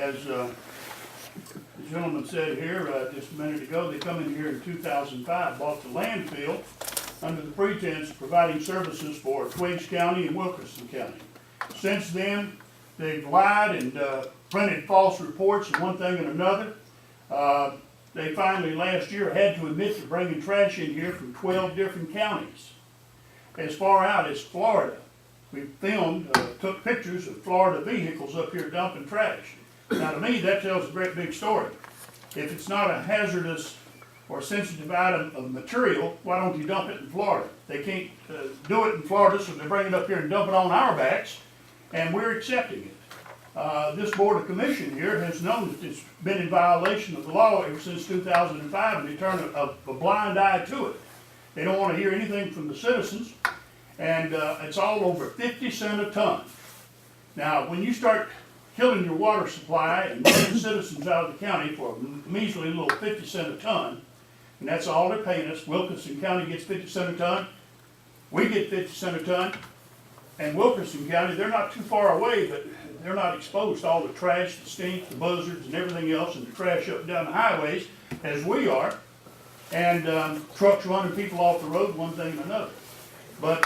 As the gentleman said here just a minute ago, they come in here in 2005, bought the landfill under the pretense of providing services for Twiggs County and Wilkerson County. Since then, they've lied and printed false reports and one thing and another. They finally last year had to admit to bringing trash in here from 12 different counties, as far out as Florida. We filmed, took pictures of Florida vehicles up here dumping trash. Now to me, that tells a great big story. If it's not a hazardous or sensitive item of material, why don't you dump it in Florida? They can't do it in Florida, so they bring it up here and dump it on our backs, and we're accepting it. This Board of Commission here has known that it's been in violation of the law ever since 2005, and they turn a blind eye to it. They don't want to hear anything from the citizens, and it's all over 50 cents a ton. Now, when you start killing your water supply and getting citizens out of the county for a measly little 50 cents a ton, and that's all they're paying us. Wilkerson County gets 50 cents a ton, we get 50 cents a ton, and Wilkerson County, they're not too far away, but they're not exposed to all the trash, the stink, the buzzards, and everything else, and the trash up and down the highways, as we are, and trucks running people off the road, one thing and another. But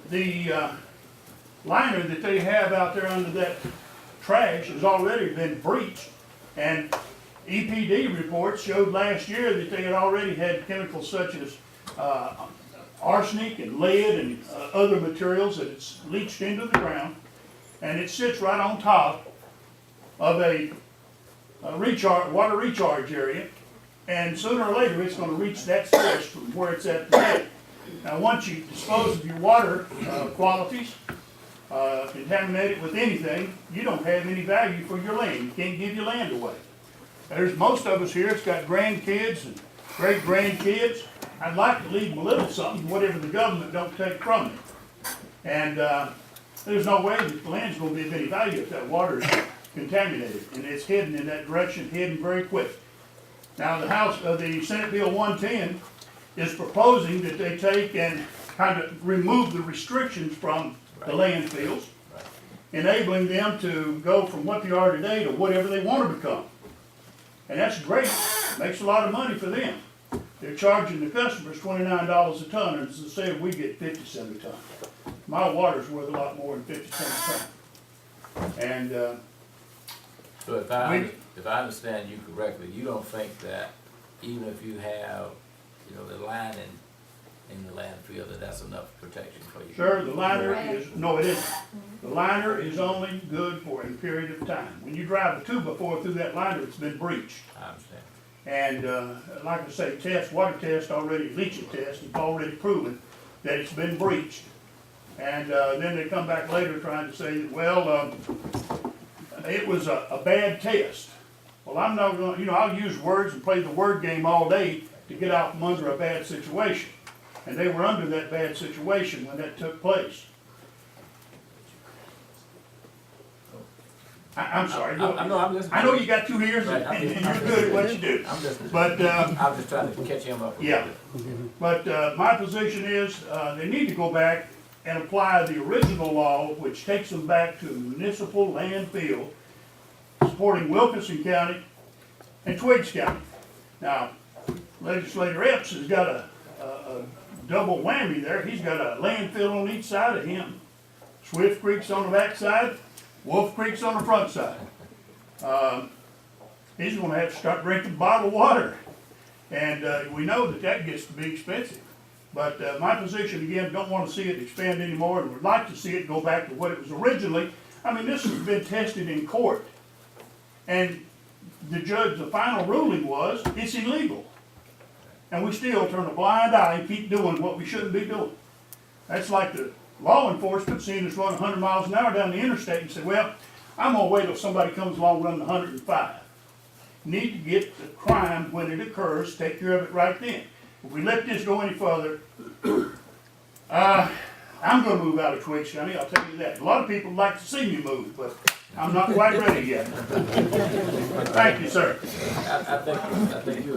the liner that they have out there under that trash has already been breached, and EPD reports showed last year that they had already had chemicals such as arsenic and lead and other materials that it's leached into the ground, and it sits right on top of a water recharge area, and sooner or later it's going to reach that source from where it's at today. Now once you dispose of your water qualities, contaminate it with anything, you don't have any value for your land. You can't give your land away. There's most of us here that's got grandkids and great-grandkids. I'd like to leave them a little something, whatever the government don't take from them. And there's no way that the land's going to be of any value if that water is contaminated, and it's heading in that direction, heading very quick. Now the Senate Bill 110 is proposing that they take and kind of remove the restrictions from the landfills, enabling them to go from what they are today to whatever they want to become. And that's great. Makes a lot of money for them. They're charging the customers $29 a ton, and as I said, we get 50 cents a ton. My water's worth a lot more than 50 cents a ton. And so if I understand you correctly, you don't think that even if you have, the line in the landfill, that's enough protection for you? sure, the liner is, no it isn't. The liner is only good for a period of time. When you drive a 2x4 through that liner, it's been breached. I understand. And like I say, water test already, leaching test, it's already proven that it's been breached. And then they come back later trying to say, well, it was a bad test. Well, I'm not going to, I'll use words and play the word game all day to get out from under a bad situation. And they were under that bad situation when that took place. I'm sorry. I'm listening. I know you got 2 ears, Right, and you're good at what you do. I'm listening. But I'm just trying to catch him up. yeah. But my position is they need to go back and apply the original law, which takes them back to municipal landfill, supporting Wilkerson County and Twiggs County. Now, Legislator Epps has got a double whammy there. He's got a landfill on each side of him. Swift Creek's on the back side, Wolf Creek's on the front side. He's going to have to start drinking bottled water. And we know that gets to be expensive. But my position, again, don't want to see it expand anymore, and would like to see it go back to what it was originally. I mean, this has been tested in court. And the final ruling was, it's illegal. And we still turn a blind eye and keep doing what we shouldn't be doing. That's like the law enforcement seeing us run 100 miles an hour down the interstate and say, well, I'm going to wait till somebody comes along running 105. Need to get the crime when it occurs, take care of it right then. If we let this go any further, I'm going to move out of Twiggs County, I'll tell you that. A lot of people like to see me move, but I'm not quite ready yet. Thank you, sir. I think you